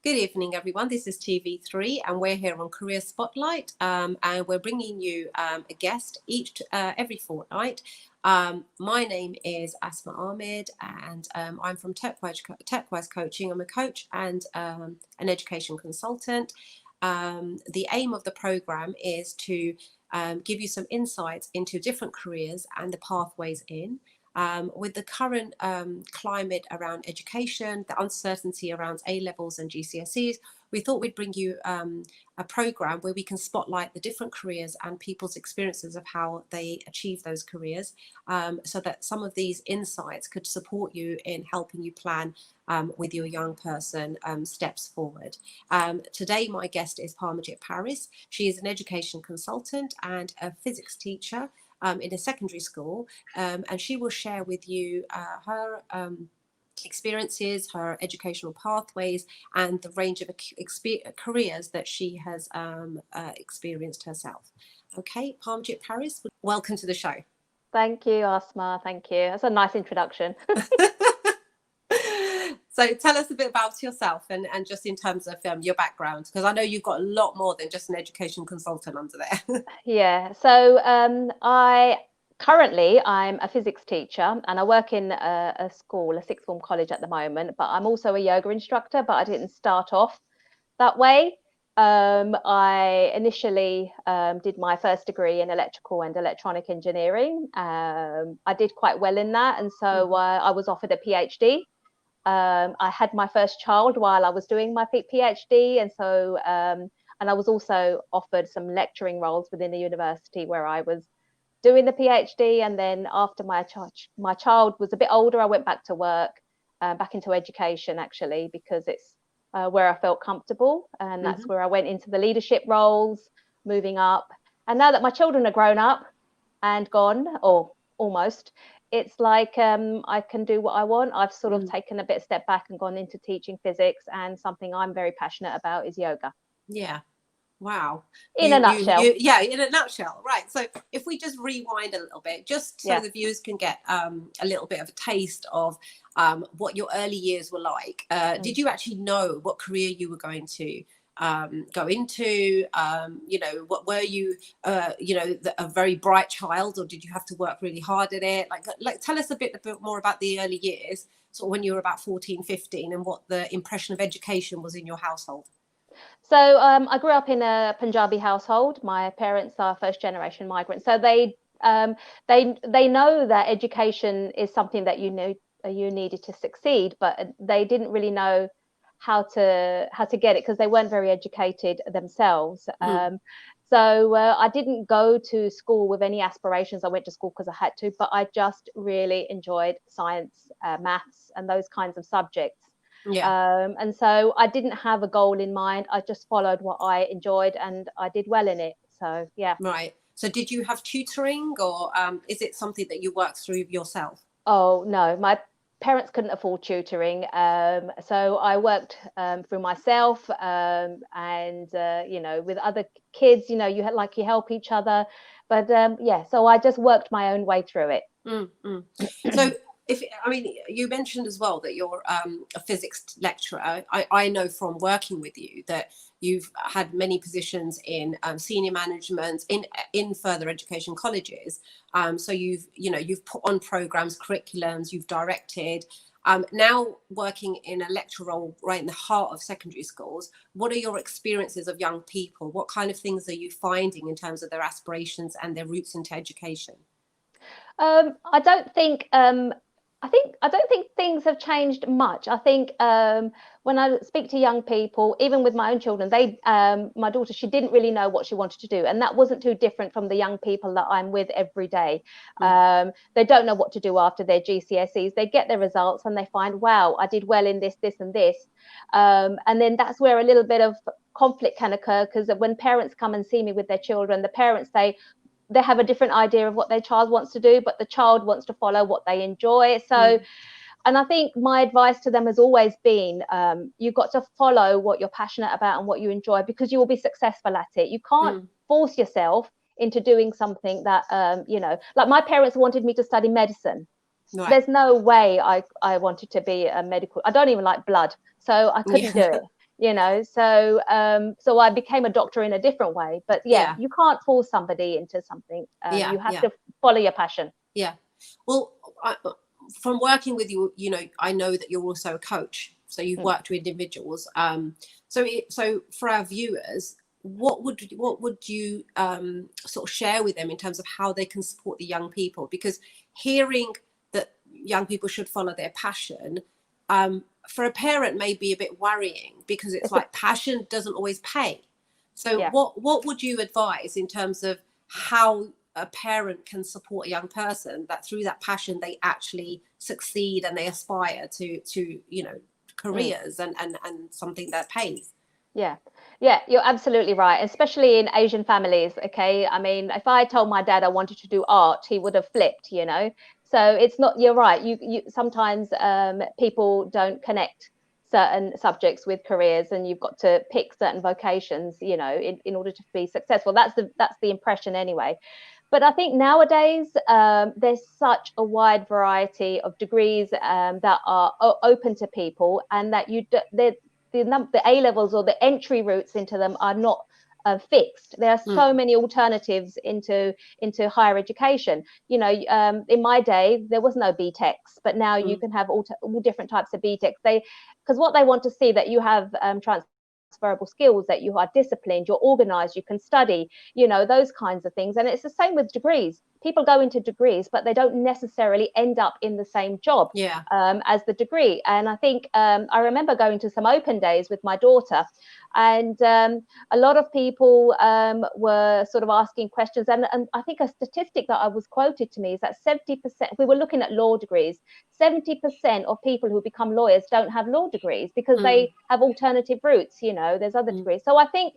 Good evening, everyone. This is TV3, and we're here on Career Spotlight, and we're bringing you a guest every fortnight. My name is Asma Ahmed, and I'm from TechWise Coaching. I'm a coach and an education consultant. The aim of the program is to give you some insights into different careers and the pathways in. With the current climate around education, the uncertainty around A-levels and GCSEs, we thought we'd bring you a program where we can spotlight the different careers and people's experiences of how they achieve those careers, so that some of these insights could support you in helping you plan with your young person steps forward. Today, my guest is Parmjit Parris. She is an education consultant and a physics teacher in a secondary school, and she will share with you her experiences, her educational pathways, and the range of careers that she has experienced herself. Okay, Parmjit Parris, welcome to the show. Thank you, Asma. Thank you. That's a nice introduction. So tell us a bit about yourself and just in terms of your background, because I know you've got a lot more than just an education consultant under there. Yeah, so I'm a physics teacher and I work in a school, a sixth form college at the moment, but I'm also a yoga instructor, but I didn't start off that way. I initially did my first degree in electrical and electronic engineering. I did quite well in that, and so I was offered a PhD. I had my first child while I was doing my PhD, and so and I was also offered some lecturing roles within the university where I was doing the PhD. And then after my child was a bit older, I went back to work, back into education actually, because it's where I felt comfortable, and that's where I went into the leadership roles, moving up. And now that my children are grown up and gone, or almost, it's like I can do what I want. I've sort of taken a bit step back and gone into teaching physics, and something I'm very passionate about is yoga. Yeah. Wow. In a nutshell. Yeah, in a nutshell. Right. So if we just rewind a little bit, just so the viewers can get a little bit of a taste of what your early years were like. Did you actually know what career you were going to go into? What were you, a very bright child, or did you have to work really hard at it? Like tell us a bit more about the early years, sort of when you were about 14, 15, and what the impression of education was in your household. So I grew up in a Punjabi household. My parents are first generation migrants, so they know that education is something that you needed to succeed, but they didn't really know how to get it because they weren't very educated themselves. So I didn't go to school with any aspirations. I went to school because I had to, but I just really enjoyed science, maths, and those kinds of subjects. And so I didn't have a goal in mind. I just followed what I enjoyed, and I did well in it. So yeah. Right. So did you have tutoring, or is it something that you worked through yourself? Oh no, my parents couldn't afford tutoring, so I worked through myself, and with other kids. You help each other, but so I just worked my own way through it. So you mentioned as well that you're a physics lecturer. I know from working with you that you've had many positions in senior management in further education colleges. So you've put on programs, curriculums, you've directed. Now working in a lecture role right in the heart of secondary schools, what are your experiences of young people? What kind of things are you finding in terms of their aspirations and their routes into education? I don't think things have changed much. I think when I speak to young people, even with my own children, my daughter, she didn't really know what she wanted to do, and that wasn't too different from the young people that I'm with every day. They don't know what to do after their GCSEs. They get their results and they find, wow, I did well in this, and this, and then that's where a little bit of conflict can occur, because when parents come and see me with their children, the parents say they have a different idea of what their child wants to do, but the child wants to follow what they enjoy. So, and I think my advice to them has always been, you've got to follow what you're passionate about and what you enjoy, because you will be successful at it. You can't force yourself into doing something that, like my parents wanted me to study medicine. Right. There's no way I wanted to be a medical. I don't even like blood, so I couldn't do it. you know. So so I became a doctor in a different way. But yeah, Yeah. you can't force somebody into something. Yeah. You have Yeah. to follow your passion. Yeah. Well, from working with you, you know, I know that you're also a coach. So you've Mm. worked with individuals. So for our viewers, what would you sort of share with them in terms of how they can support the young people? Because hearing that young people should follow their passion, for a parent may be a bit worrying, because it's like passion doesn't always pay. So Yeah. what would you advise in terms of how a parent can support a young person that through that passion they actually succeed and they aspire to you know, careers and something that pays? Yeah, yeah, you're absolutely right, especially in Asian families. Okay, I mean, if I told my dad I wanted to do art, he would have flipped, you know. So it's not, you're right. You sometimes people don't connect certain subjects with careers, and you've got to pick certain vocations, you know, in order to be successful. That's the impression anyway. But I think nowadays there's such a wide variety of degrees that are open to people, and that the A levels or the entry routes into them are not fixed. There are so many alternatives into higher education. You know, in my day there was no BTechs, but now you can have all different types of BTechs. Because what they want to see, that you have transferable skills, that you are disciplined, you're organized, you can study, you know, those kinds of things. And it's the same with degrees. People go into degrees, but they don't necessarily end up in the same job Yeah. as the degree. And I think I remember going to some open days with my daughter, and a lot of people were sort of asking questions. And I think a statistic that I was quoted to me is that 70%, we were looking at law degrees, 70% of people who become lawyers don't have law degrees because they have alternative routes, you know, there's other degrees. So I think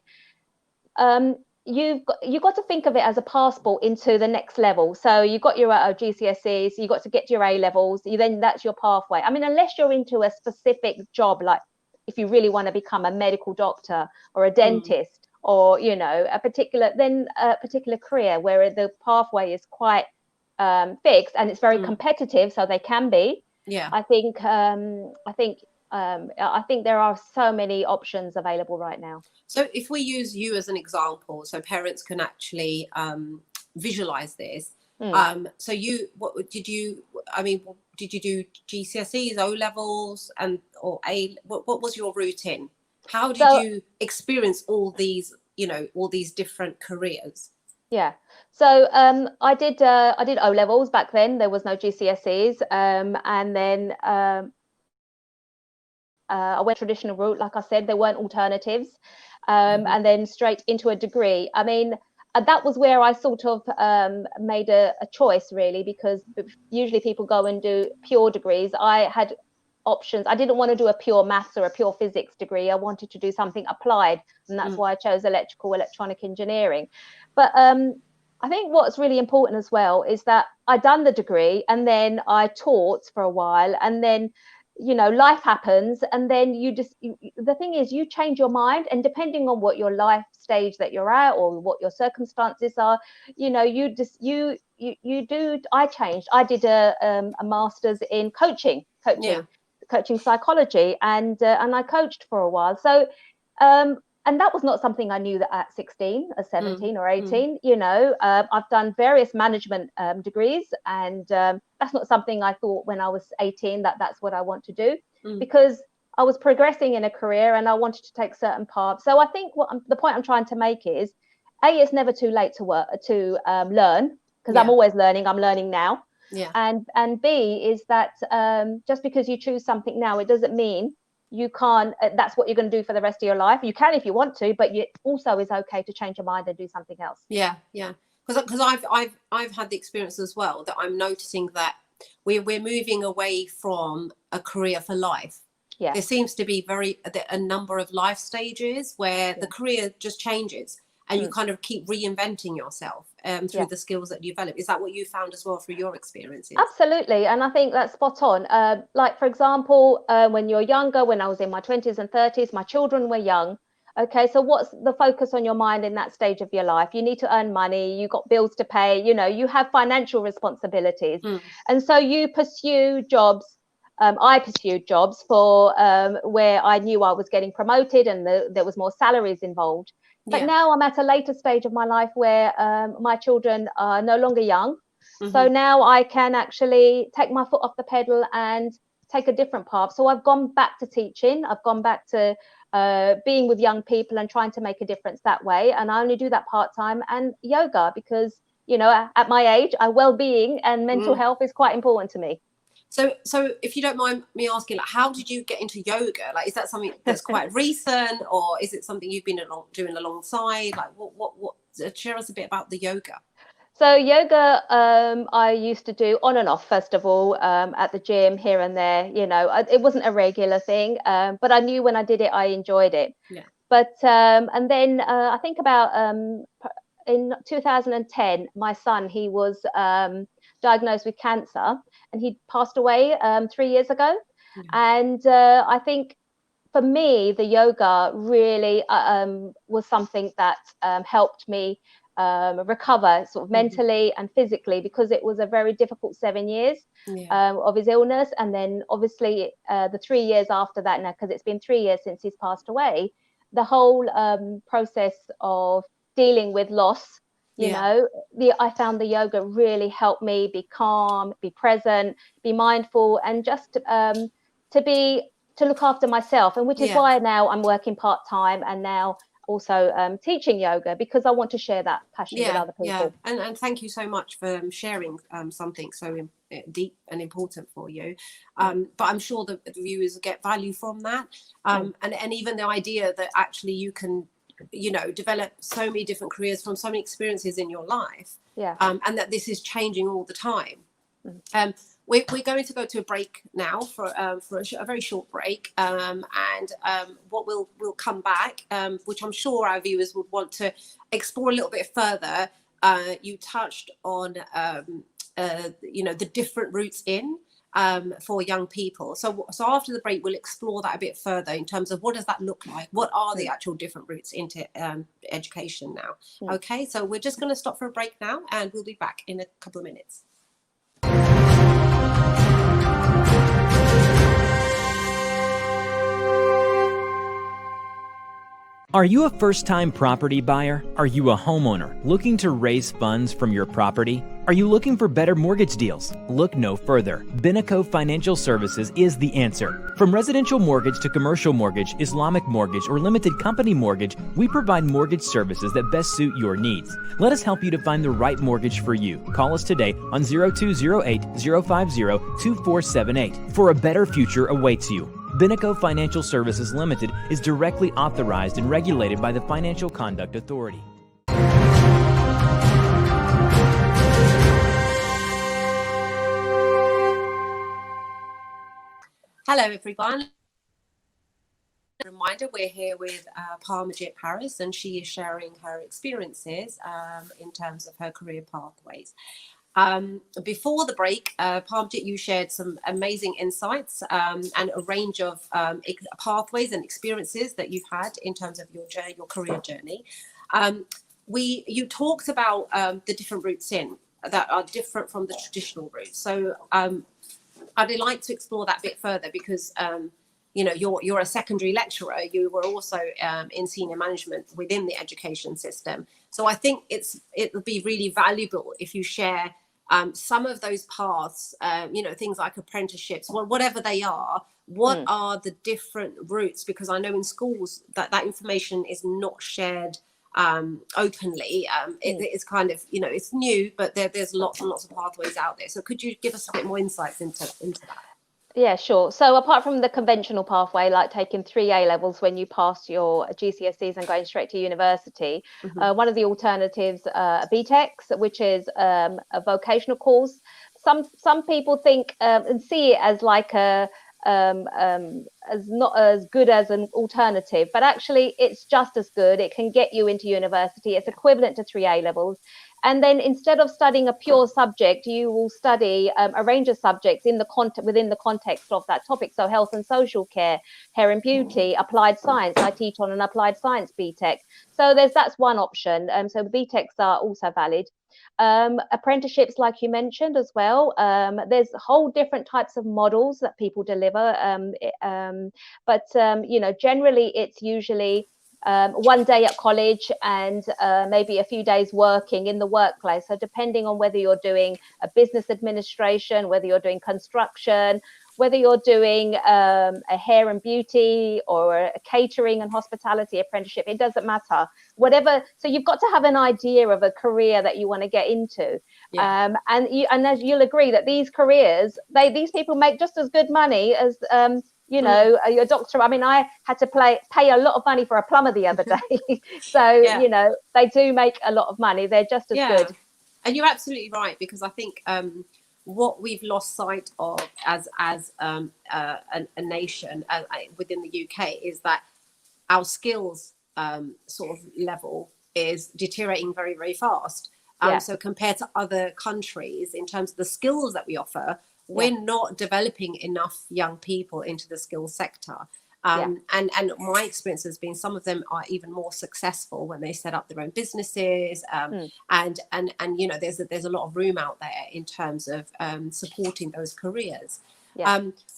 you've got to think of it as a passport into the next level. So you've got your GCSEs, you've got to get to your A levels, then that's your pathway. I mean, unless you're into a specific job, like if you really want to become a medical doctor or a dentist, or you know, a particular career where the pathway is quite fixed and it's very competitive, so they can be. Yeah. I think there are so many options available right now. So if we use you as an example, so parents can actually visualize this. So did you do GCSEs, O levels, and or what was your routine? How did you experience all these, you know, all these different careers? Yeah. So I did O levels back then. There was no GCSEs, and then I went traditional route. Like I said, there weren't alternatives, and then straight into a degree. I mean, that was where I sort of made a choice, really, because usually people go and do pure degrees. I had options. I didn't want to do a pure maths or a pure physics degree. I wanted to do something applied, and that's why I chose electronic engineering. But I think what's really important as well is that I'd done the degree, and then I taught for a while, and then, you know, life happens, and then the thing is, you change your mind, and depending on what your life stage that you're at or what your circumstances are, you know, I changed. I did a master's in coaching psychology, and I coached for a while. So and that was not something I knew that at 16 or 17 or 18. You know, I've done various management degrees, and that's not something I thought when I was 18 that that's what I want to do, because I was progressing in a career and I wanted to take certain paths. So I think the point I'm trying to make is, it's never too late to learn, because I'm always learning. I'm learning now. Yeah. And B is that just because you choose something now, it doesn't mean you can't, that's what you're going to do for the rest of your life. You can if you want to, but it also is okay to change your mind and do something else. Yeah. Because I've had the experience as well, that I'm noticing that we're moving away from a career for life. Yeah. There seems to be a number of life stages where the career just changes, and you kind of keep reinventing yourself through the skills that you develop. Is that what you found as well through your experiences? Absolutely. And I think that's spot on. Like, for example, when you're younger, when I was in my 20s and 30s, my children were young. Okay, so what's the focus on your mind in that stage of your life? You need to earn money, you got bills to pay, you know, you have financial responsibilities. And so you pursue jobs I pursued jobs for where I knew I was getting promoted and there was more salaries involved. But now I'm at a later stage of my life where my children are no longer young. So now I can actually take my foot off the pedal and take a different path. So I've gone back to teaching. I've gone back to being with young people and trying to make a difference that way. And I only do that part-time, and yoga, because, you know, at my age, well-being and mental health is quite important to me. So if you don't mind me asking, like, how did you get into yoga? Like, is that something that's quite recent, or is it something you've been doing alongside? Like, what share us a bit about the yoga. So yoga, I used to do on and off, first of all, at the gym here and there. You know, it wasn't a regular thing, but I knew when I did it, I enjoyed it. Yeah. But and then I think about in 2010, my son, he was diagnosed with cancer, and he passed away 3 years ago. Yeah. And I think for me, the yoga really was something that helped me recover sort of mentally and physically, because it was a very difficult 7 years of his illness. And then obviously the 3 years after that now, because it's been 3 years since he's passed away, the whole process of dealing with loss, you know, I found the yoga really helped me be calm, be present, be mindful, and just to look after myself. And which is why now I'm working part-time, and now also teaching yoga, because I want to share that passion with other people. And thank you so much for sharing something so deep and important for you. But I'm sure the viewers get value from that. And even the idea that actually you can, you know, develop so many different careers from so many experiences in your life. And that this is changing all the time. We're going to go to a break now for a very short break, and what we'll come back, which I'm sure our viewers would want to explore a little bit further. You touched on you know, the different routes in for young people. So after the break, we'll explore that a bit further in terms of what does that look like? What are the actual different routes into education now? Okay, so we're just going to stop for a break now, and we'll be back in a couple of minutes. Are you a first-time property buyer? Are you a homeowner looking to raise funds from your property? Are you looking for better mortgage deals? Look no further. Binaco Financial Services is the answer. From residential mortgage to commercial mortgage, Islamic mortgage, or limited company mortgage, we provide mortgage services that best suit your needs. Let us help you to find the right mortgage for you. Call us today on 0208-050-2478. For a better future awaits you. Binaco Financial Services Limited is directly authorized and regulated by the Financial Conduct Authority. Hello, everyone. A reminder, we're here with Parmjit Parris, and she is sharing her experiences in terms of her career pathways. Before the break, Parmjit, you shared some amazing insights and a range of pathways and experiences that you've had in terms of your career journey. You talked about the different routes in that are different from the traditional routes. So I'd like to explore that a bit further, because you know, you're a secondary lecturer. You were also in senior management within the education system. So I think it would be really valuable if you share some of those paths, you know, things like apprenticeships, whatever they are. What are the different routes? Because I know in schools that information is not shared openly. It's kind of, you know, it's new, but there's lots and lots of pathways out there. So could you give us a bit more insights into that? Yeah, sure. So apart from the conventional pathway, like taking 3 A levels when you pass your GCSEs and going straight to university, one of the alternatives, BTech, which is a vocational course. Some people think and see it as like as not as good as an alternative, but actually it's just as good. It can get you into university. It's equivalent to 3 A levels, And then instead of studying a pure subject, you will study a range of subjects in the within the context of that topic. So health and social care, hair and beauty, applied science. I teach on an applied science BTech. So that's one option. So the BTechs are also valid. Apprenticeships, like you mentioned as well. There's whole different types of models that people deliver. But generally it's usually 1 day at college and maybe a few days working in the workplace. So depending on whether you're doing a business administration, whether you're doing construction, whether you're doing a hair and beauty or a catering and hospitality apprenticeship, it doesn't matter. Whatever. So you've got to have an idea of a career that you want to get into. And as you'll agree that these careers, these people make just as good money as your doctor. I mean, I had to pay a lot of money for a plumber the other day. So, they do make a lot of money. They're just as good. And you're absolutely right, because I think what we've lost sight of as a nation within the UK is that our skills sort of level is deteriorating very, very fast. So compared to other countries, in terms of the skills that we offer, we're not developing enough young people into the skills sector. And my experience has been some of them are even more successful when they set up their own businesses. And there's a lot of room out there in terms of supporting those careers.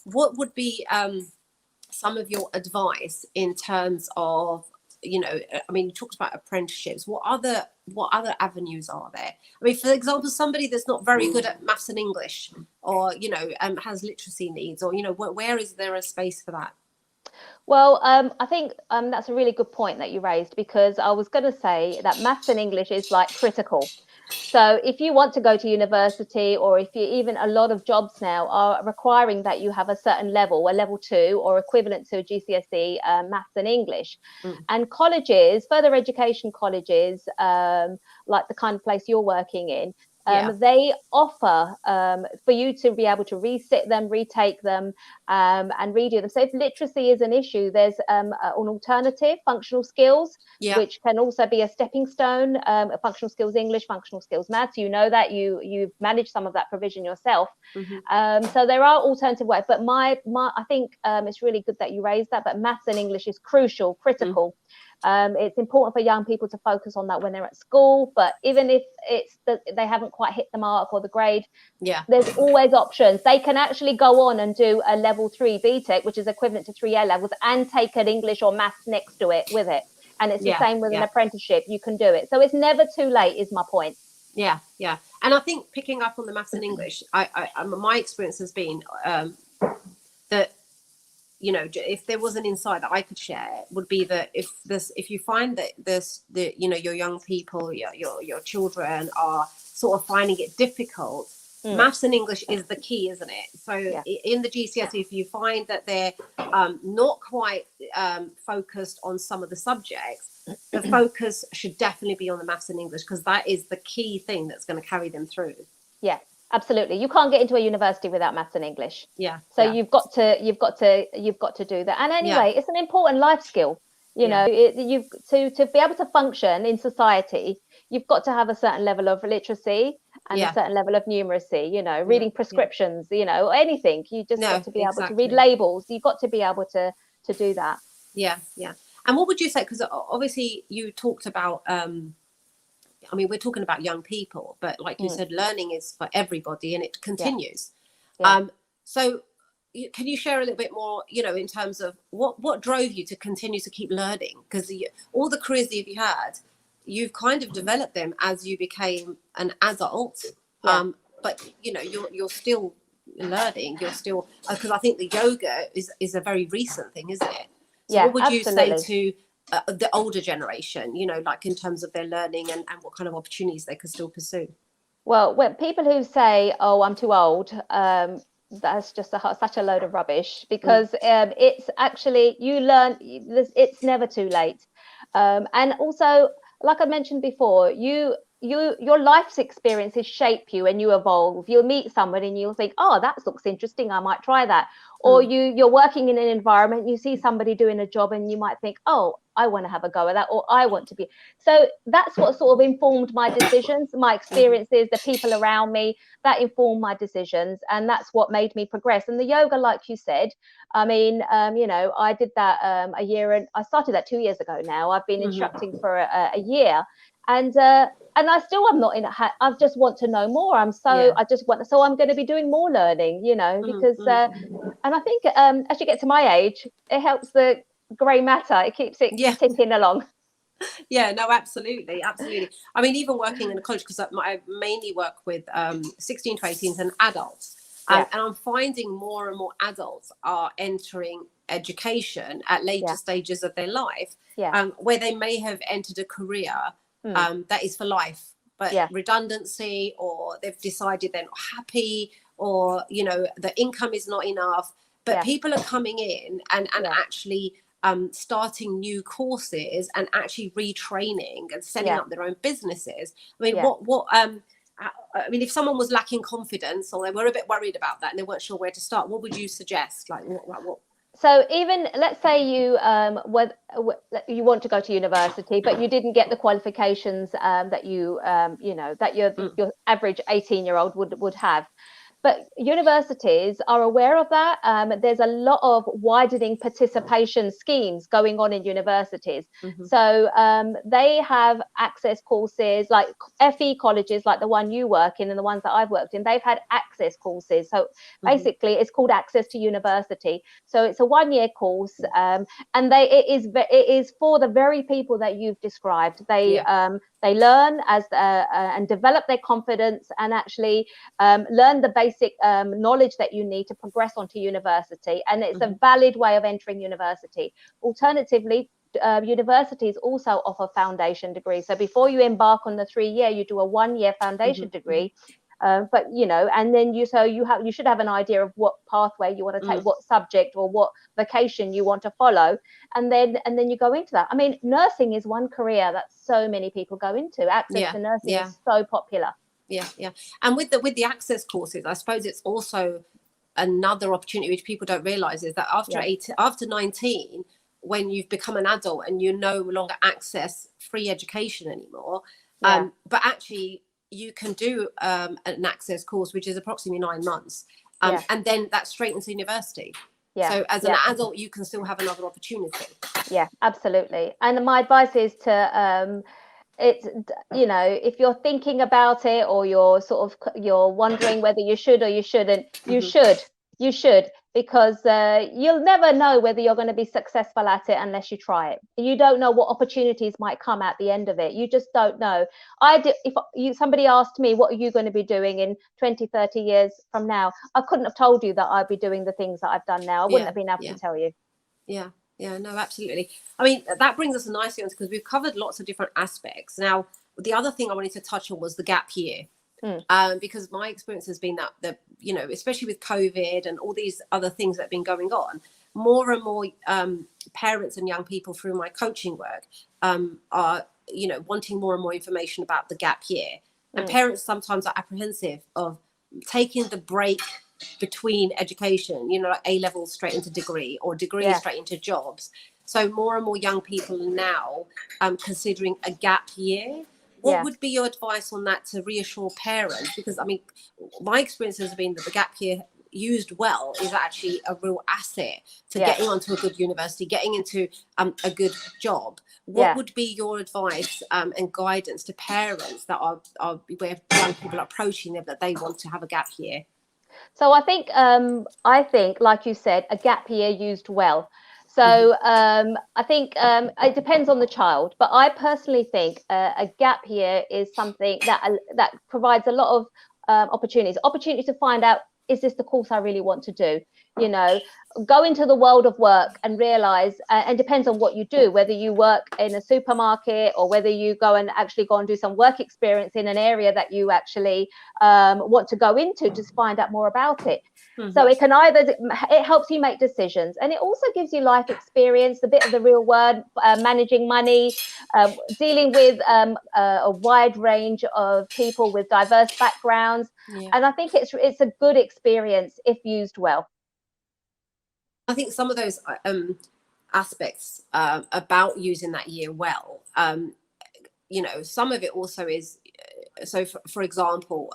What would be some of your advice in terms of, I mean, you talked about apprenticeships. What other avenues are there? I mean, for example, somebody that's not very good at maths and English, or has literacy needs, or where is there a space for that? Well, I think that's a really good point that you raised, because I was going to say that maths and English is like critical. So if you want to go to university, or if you even a lot of jobs now are requiring that you have a certain level, a level 2 or equivalent to GCSE maths and English. And colleges, further education colleges, like the kind of place you're working in, they offer for you to be able to resit them, retake them, and redo them. So if literacy is an issue, there's an alternative, functional skills, which can also be a stepping stone. Functional skills English, functional skills maths. You know that you've managed some of that provision yourself. So there are alternative ways. But I think it's really good that you raised that. But maths and English is crucial, critical. It's important for young people to focus on that when they're at school, but even if they haven't quite hit the mark or the grade, there's always options. They can actually go on and do a level 3 BTech, which is equivalent to 3 A levels, and take an English or maths next to it with it. And it's the same with an apprenticeship. You can do it. So it's never too late, is my point. Yeah. And I think picking up on the maths and English, my experience has been that, if there was an insight that I could share, would be that if you find that your young people, your children are sort of finding it difficult, maths and English is the key, isn't it? So in the GCSE, if you find that they're not quite focused on some of the subjects, the focus should definitely be on the maths and English, because that is the key thing that's going to carry them through. Absolutely. You can't get into a university without maths and English. So you've got to do that. And anyway, it's an important life skill. To be able to function in society, you've got to have a certain level of literacy and a certain level of numeracy, reading prescriptions, anything. You just got to be able to read labels. You've got to be able to do that. And what would you say, because obviously you talked about we're talking about young people, but like you said, learning is for everybody and it continues. So can you share a little bit more, in terms of what drove you to continue to keep learning? Because all the careers that you've had, you've kind of developed them as you became an adult. But you're still learning. You're still, because I think the yoga is a very recent thing, isn't it? So what would you say to the older generation, like in terms of their learning and what kind of opportunities they could still pursue? Well, when people who say, "Oh, I'm too old," that's just such a load of rubbish, because it's actually, you learn, it's never too late. And also, like I mentioned before, your life's experiences shape you and you evolve. You'll meet somebody and you'll think, oh, that looks interesting, I might try that. Or you're working in an environment, you see somebody doing a job and you might think, oh, I want to have a go at that, or I want to be. So that's what sort of informed my decisions, my experiences, the people around me, that informed my decisions. And that's what made me progress. And the yoga, like you said, I mean, you know, I did that a year, and I started that 2 years ago now. I've been instructing for a year, and I still am not in a I just want to know more. I just want, so I'm going to be doing more learning, you know, because and I think as you get to my age, it helps the grey matter. It keeps it ticking along. Yeah, no, absolutely. I mean, even working in a college, because I mainly work with 16 to 18s and adults. And I'm finding more and more adults are entering education at later stages of their life, where they may have entered a career that is for life, but redundancy, or they've decided they're not happy, or, you know, the income is not enough. But people are coming in and actually starting new courses and actually retraining and setting up their own businesses. I mean, I mean, if someone was lacking confidence, or they were a bit worried about that and they weren't sure where to start, what would you suggest? Like what? So even, let's say you you want to go to university, but you didn't get the qualifications that you know, that your average 18-year-old would have. But universities are aware of that. There's a lot of widening participation schemes going on in universities. So they have access courses, like FE colleges, like the one you work in and the ones that I've worked in, they've had access courses. So basically it's called Access to University. So it's a 1-year course, and it is for the very people that you've described. They learn and develop their confidence, and actually learn the basic knowledge that you need to progress onto university. And it's a valid way of entering university. Alternatively, universities also offer foundation degrees. So before you embark on the 3-year, you do a 1-year foundation degree. But you know, and then you should have an idea of what pathway you want to take, what subject or what vocation you want to follow, and then you go into that. I mean, nursing is one career that so many people go into. Access to nursing is so popular. And with the access courses, I suppose it's also another opportunity which people don't realize, is that after 19, when you've become an adult and you no longer access free education anymore, but actually you can do an access course which is approximately 9 months, and then that's straight into university. So as an adult, you can still have another opportunity. Yeah, absolutely. And my advice is to it's, you know, if you're thinking about it, or you're wondering whether you should or you shouldn't, you should, because you'll never know whether you're going to be successful at it unless you try it. You don't know what opportunities might come at the end of it. You just don't know. If somebody asked me, what are you going to be doing in 20, 30 years from now, I couldn't have told you that I'd be doing the things that I've done now. I wouldn't have been able to tell you. Yeah, no, absolutely. I mean, that brings us nicely on, because we've covered lots of different aspects. Now, the other thing I wanted to touch on was the gap year. Because my experience has been that, you know, especially with COVID and all these other things that have been going on, more and more parents and young people through my coaching work are, you know, wanting more and more information about the gap year. And parents sometimes are apprehensive of taking the break between education, you know, like A-level straight into degree, or degree straight into jobs. So more and more young people are now considering a gap year. What would be your advice on that to reassure parents? Because I mean, my experience has been that the gap year used well is actually a real asset to getting onto a good university, getting into a good job. What would be your advice and guidance to parents that are where young people are approaching them, that they want to have a gap year? So I think, like you said, a gap year used well. So I think it depends on the child, but I personally think a gap year is something that provides a lot of opportunities to find out, is this the course I really want to do? you know, go into the world of work and realize, and depends on what you do, whether you work in a supermarket or whether you go and do some work experience in an area that you actually want to go into, just find out more about it. So it can it helps you make decisions, and it also gives you life experience, a bit of the real world, managing money, dealing with a wide range of people with diverse backgrounds. And I think it's a good experience if used well. I think some of those aspects about using that year well, you know, some of it also is, so for example,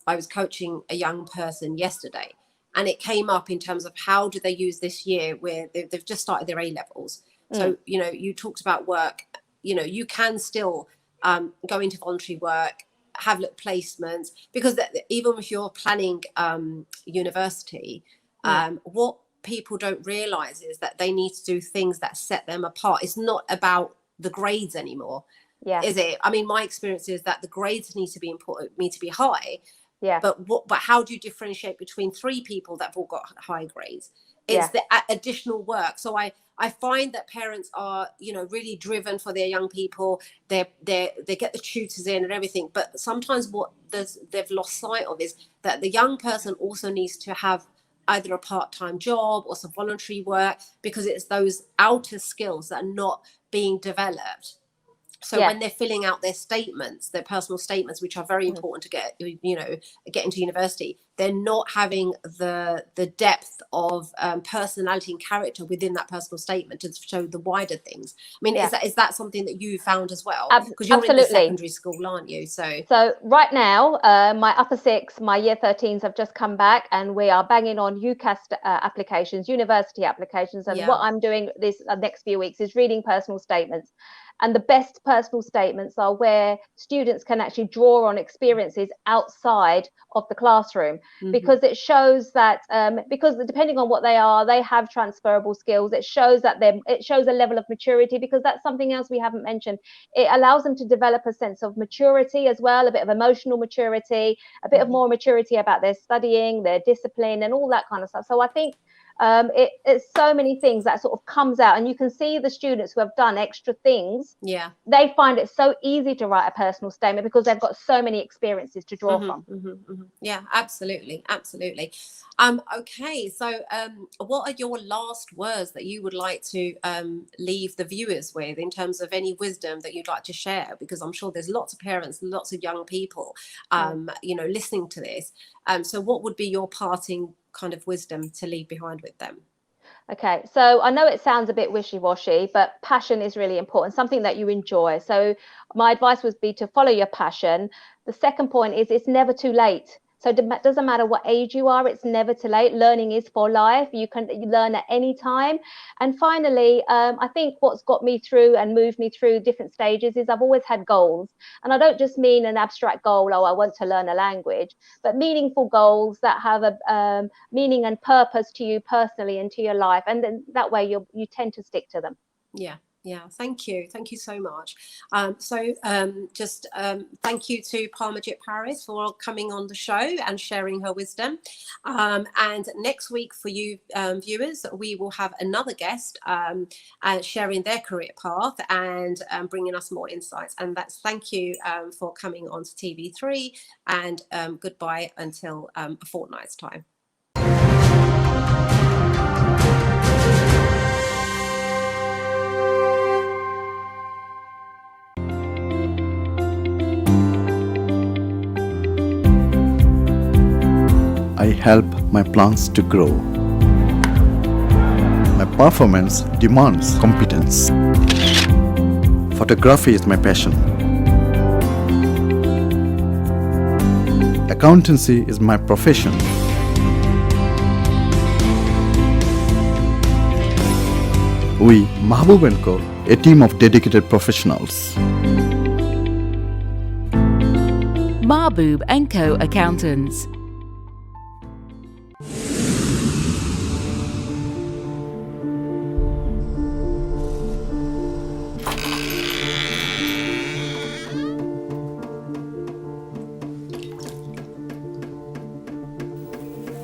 I was coaching a young person yesterday, and it came up in terms of how do they use this year where they've just started their A-levels. So, you know, you talked about work, you know, you can still go into voluntary work, have placements, because even if you're planning university, what people don't realize is that they need to do things that set them apart. It's not about the grades anymore, is it? I mean, my experience is that the grades need to be important, need to be high. But how do you differentiate between three people that have all got high grades? It's the additional work. So I find that parents are, you know, really driven for their young people. They get the tutors in and everything. But sometimes what they've lost sight of is that the young person also needs to have either a part-time job or some voluntary work, because it's those outer skills that are not being developed. So when they're filling out their statements, their personal statements, which are very important to get into university, they're not having the depth of personality and character within that personal statement to show the wider things. I mean, is that something that you found as well? Because you're in the secondary school, aren't you? So right now, my upper six, my year 13s have just come back, and we are banging on UCAS applications, university applications. And what I'm doing this next few weeks is reading personal statements. And the best personal statements are where students can actually draw on experiences outside of the classroom, because it shows that because depending on what they are, they have transferable skills. It shows that it shows a level of maturity, because that's something else we haven't mentioned. It allows them to develop a sense of maturity as well, a bit of emotional maturity, a bit of more maturity about their studying, their discipline, and all that kind of stuff. So I think it's so many things that sort of comes out, and you can see the students who have done extra things, they find it so easy to write a personal statement because they've got so many experiences to draw from. Yeah, absolutely. Okay, so what are your last words that you would like to leave the viewers with in terms of any wisdom that you'd like to share? Because I'm sure there's lots of parents, lots of young people you know, listening to this, so what would be your parting kind of wisdom to leave behind with them? Okay, so I know it sounds a bit wishy-washy, but passion is really important, something that you enjoy. So my advice would be to follow your passion. The second point is it's never too late. So it doesn't matter what age you are, it's never too late. Learning is for life. You can learn at any time. And finally, I think what's got me through and moved me through different stages is I've always had goals. And I don't just mean an abstract goal, oh, I want to learn a language, but meaningful goals that have a meaning and purpose to you personally and to your life. And then that way you tend to stick to them. Yeah, thank you so much. Just thank you to Parmjit Parris for coming on the show and sharing her wisdom. And next week for you viewers, we will have another guest sharing their career path and bringing us more insights. And that's thank you for coming on to TV3, and goodbye until a fortnight's time. I help my plants to grow. My performance demands competence. Photography is my passion. Accountancy is my profession. We, Mahbub & Co., a team of dedicated professionals. Mahbub & Co. Accountants.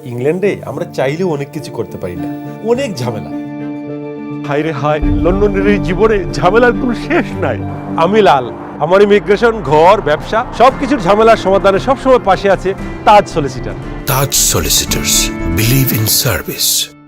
ইংল্যান্ডে আমরা চাইলেও অনেক কিছু করতে পারি না, অনেক ঝামেলা। হায় রে হায়, লন্ডনের এই জীবনে ঝামেলার কোনো শেষ নাই। আমি লাল, আমার ইমিগ্রেশন, ঘর, ব্যবসা সবকিছুর ঝামেলার সমাধানে সবসময় পাশে আছে তাজ solicitor. Taj Solicitors. Believe in service.